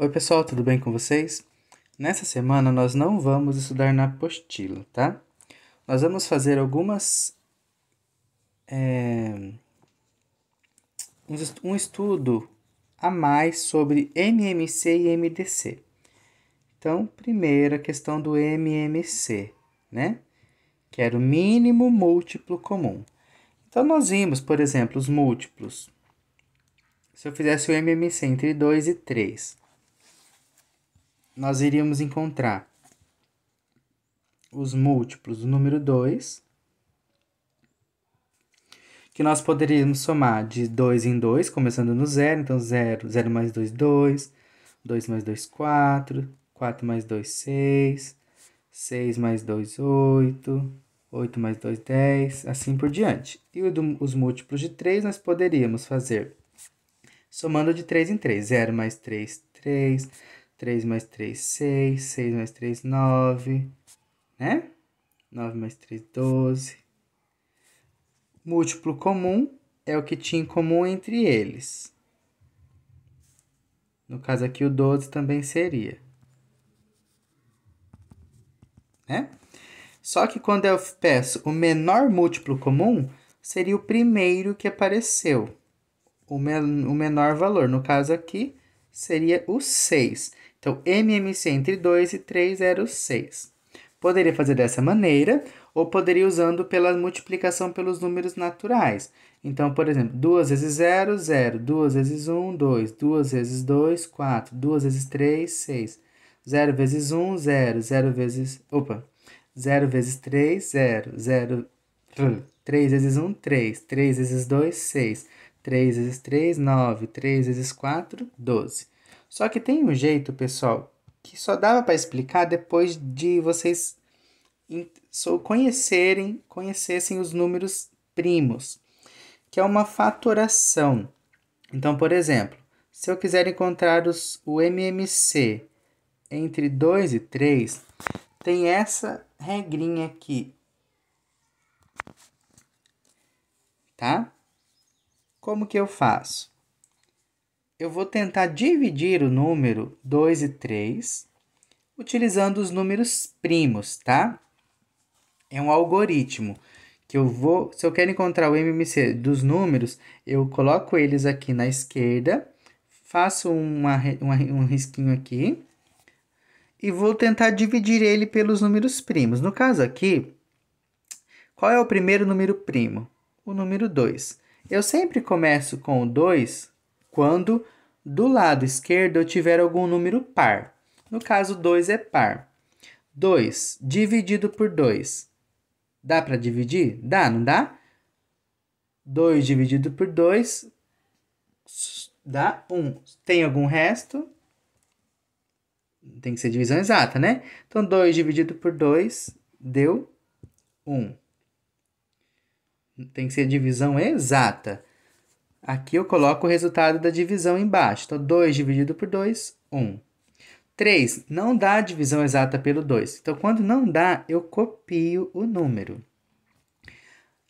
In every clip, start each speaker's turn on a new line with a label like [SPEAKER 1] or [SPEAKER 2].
[SPEAKER 1] Oi, pessoal, tudo bem com vocês? Nessa semana nós não vamos estudar na apostila, tá? Nós vamos fazer um estudo a mais sobre MMC e MDC. Então, primeira questão do MMC, né? Que era o mínimo múltiplo comum. Então, nós vimos, por exemplo, os múltiplos. Se eu fizesse o MMC entre 2 e 3, nós iríamos encontrar os múltiplos do número 2, que nós poderíamos somar de 2 em 2, começando no zero. Então, 0, 0 mais 2, 2, 2 mais 2, 4, 4 mais 2, 6, 6 mais 2, 8, 8 mais 2, 10, assim por diante. E os múltiplos de 3 nós poderíamos fazer somando de 3 em 3. 0 mais 3, 3, 3 mais 3, 6, 6 mais 3, 9, né? 9 mais 3, 12. Múltiplo comum é o que tinha em comum entre eles. No caso aqui, o 12 também seria. Né? Só que quando eu peço o menor múltiplo comum, seria o primeiro que apareceu. O menor valor. No caso aqui, seria o 6. Então, MMC entre 2 e 3 era o 6. Poderia fazer dessa maneira, ou poderia usando pela multiplicação pelos números naturais. Então, por exemplo, 2 vezes 0, 0. 2 vezes 1, 2. 2 vezes 2, 4. 2 vezes 3, 6. 0 vezes 1, 0. 0 vezes... Opa! 0 vezes 3, 0. 0... 3 vezes 1, 3. 3 vezes 2, 6. 3 vezes 3, 9. 3 vezes 4, 12. Só que tem um jeito, pessoal, que só dava para explicar depois de vocês conhecessem os números primos, que é uma fatoração. Então, por exemplo, se eu quiser encontrar o MMC entre 2 e 3, tem essa regrinha aqui, tá? Como que eu faço? Eu vou tentar dividir o número 2 e 3 utilizando os números primos, tá? É um algoritmo que se eu quero encontrar o MMC dos números, eu coloco eles aqui na esquerda, faço um risquinho aqui e vou tentar dividir ele pelos números primos. No caso aqui, qual é o primeiro número primo? O número 2. Eu sempre começo com o 2 quando do lado esquerdo eu tiver algum número par. No caso, 2 é par. 2 dividido por 2. Dá para dividir? Dá, não dá? 2 dividido por 2 dá 1. Tem algum resto? Tem que ser divisão exata, né? Então, 2 dividido por 2 deu 1. Tem que ser divisão exata. Aqui eu coloco o resultado da divisão embaixo. Então, 2 dividido por 2, 1. 3 não dá a divisão exata pelo 2. Então, quando não dá, eu copio o número.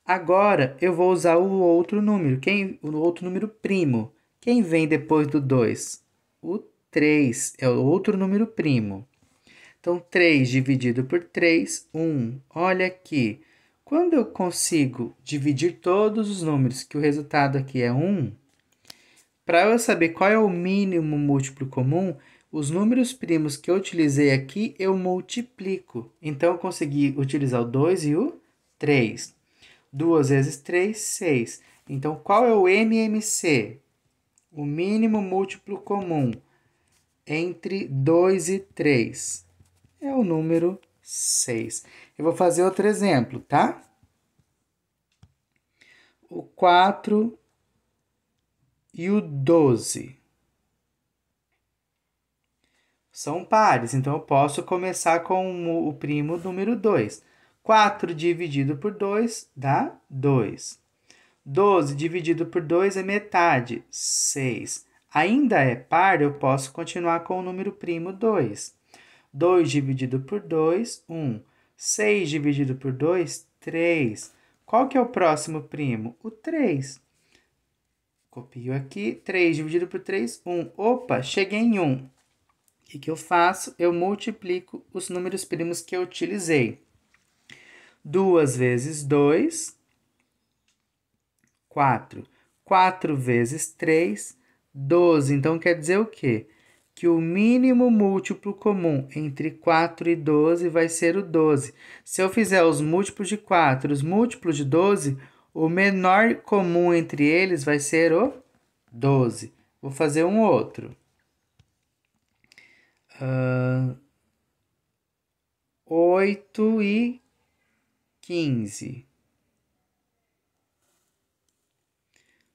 [SPEAKER 1] Agora, eu vou usar o outro número, o outro número primo. Quem vem depois do 2? O 3 é o outro número primo. Então, 3 dividido por 3, 1. Olha aqui. Quando eu consigo dividir todos os números, que o resultado aqui é 1, para eu saber qual é o mínimo múltiplo comum, os números primos que eu utilizei aqui, eu multiplico. Então, eu consegui utilizar o 2 e o 3. 2 vezes 3, 6. Então, qual é o MMC? O mínimo múltiplo comum entre 2 e 3. É o número 6. Eu vou fazer outro exemplo, tá? O 4 e o 12. São pares, então eu posso começar com o primo número 2. 4 dividido por 2 dá 2. 12 dividido por 2 é metade, 6. Ainda é par, eu posso continuar com o número primo 2. 2 dividido por 2, 1. 6 dividido por 2, 3. Qual que é o próximo primo? O 3. Copio aqui. 3 dividido por 3, 1. Opa, cheguei em 1. O que eu faço? Eu multiplico os números primos que eu utilizei. 2 vezes 2, 4. 4 vezes 3, 12. Então, quer dizer o quê? Que o mínimo múltiplo comum entre 4 e 12 vai ser o 12. Se eu fizer os múltiplos de 4, os múltiplos de 12, o menor comum entre eles vai ser o 12. Vou fazer um outro. 8 e 15.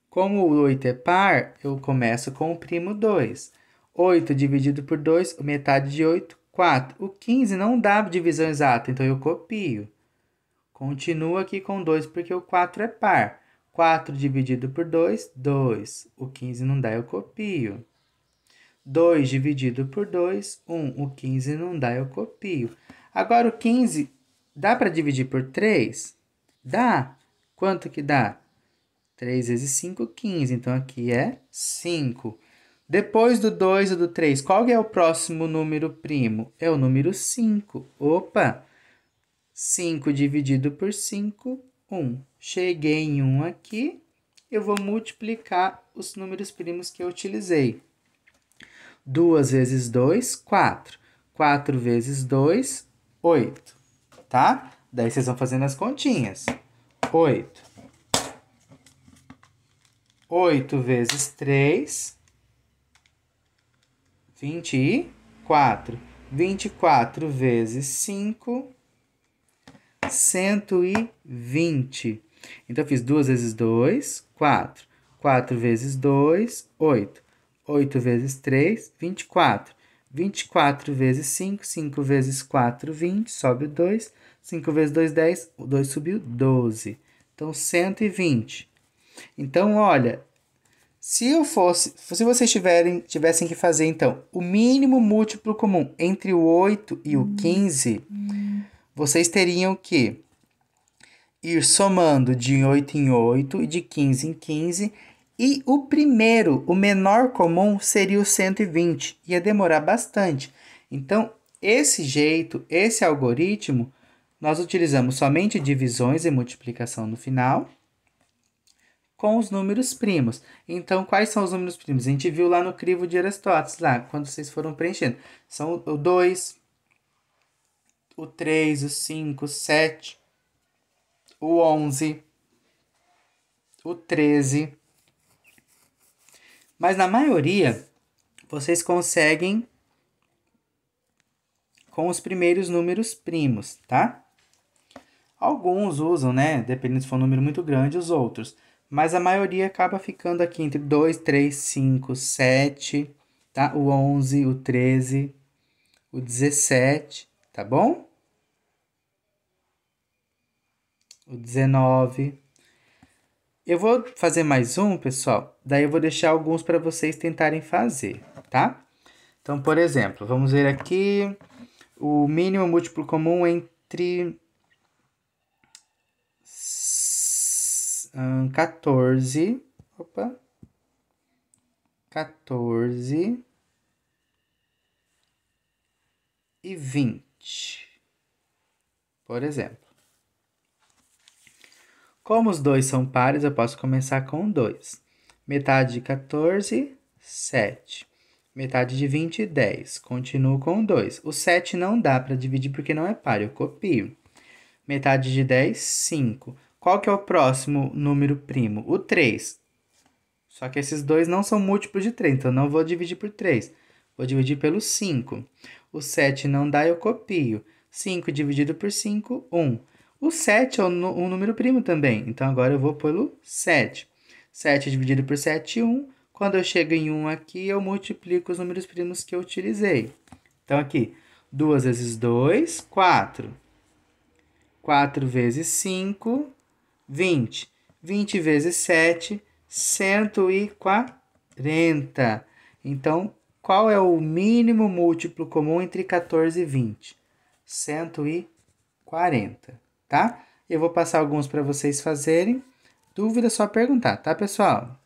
[SPEAKER 1] Como o 8 é par, eu começo com o primo 2. 8 dividido por 2, metade de 8, 4. O 15 não dá divisão exata, então eu copio. Continuo aqui com 2, porque o 4 é par. 4 dividido por 2, 2. O 15 não dá, eu copio. 2 dividido por 2, 1. O 15 não dá, eu copio. Agora, o 15, dá para dividir por 3? Dá. Quanto que dá? 3 vezes 5, 15. Então, aqui é 5. Depois do 2 e do 3, qual é o próximo número primo? É o número 5. Opa! 5 dividido por 5, 1. Cheguei em 1 aqui, eu vou multiplicar os números primos que eu utilizei. 2 vezes 2, 4. 4 vezes 2, 8. Tá? Daí vocês vão fazendo as continhas. 8. 8 vezes 3, 24. 24 vezes 5, 120. Então, eu fiz 2 vezes 2, 4. 4 vezes 2, 8. 8 vezes 3, 24. 24 vezes 5, 5 vezes 4, 20. Sobe o 2. 5 vezes 2, 10. O 2 subiu, 12. Então, 120. Então, olha, se vocês tivessem que fazer, então, o mínimo múltiplo comum entre o 8 e o 15, vocês teriam que ir somando de 8 em 8 e de 15 em 15. E o primeiro, o menor comum, seria o 120. Ia demorar bastante. Então, esse jeito, esse algoritmo, nós utilizamos somente divisões e multiplicação no final com os números primos. Então, quais são os números primos? A gente viu lá no crivo de Aristóteles, lá, quando vocês foram preenchendo. São o 2, o 3, o 5, o 7, o 11, o 13. Mas na maioria, vocês conseguem com os primeiros números primos, tá? Alguns usam, né? Dependendo se for um número muito grande, os outros. Mas a maioria acaba ficando aqui entre 2, 3, 5, 7, tá? O 11, o 13, o 17, tá bom? O 19. Eu vou fazer mais um, pessoal. Daí eu vou deixar alguns para vocês tentarem fazer, tá? Então, por exemplo, vamos ver aqui o mínimo múltiplo comum entre 14 e 20, por exemplo. Como os dois são pares, eu posso começar com 2. Metade de 14, 7. Metade de 20, 10. Continuo com 2. O 7 não dá para dividir porque não é par, eu copio. Metade de 10, 5. Qual que é o próximo número primo? O 3. Só que esses dois não são múltiplos de 3, então não vou dividir por 3. Vou dividir pelo 5. O 7 não dá, eu copio. 5 dividido por 5, 1. O 7 é um número primo também, então agora eu vou pelo 7. 7 dividido por 7, 1. Quando eu chego em 1 aqui, eu multiplico os números primos que eu utilizei. Então, aqui, 2 vezes 2, 4. 4 vezes 5, 20. 20 vezes 7, 140. Então, qual é o mínimo múltiplo comum entre 14 e 20? 140, tá? Eu vou passar alguns para vocês fazerem. Dúvida é só perguntar, tá, pessoal?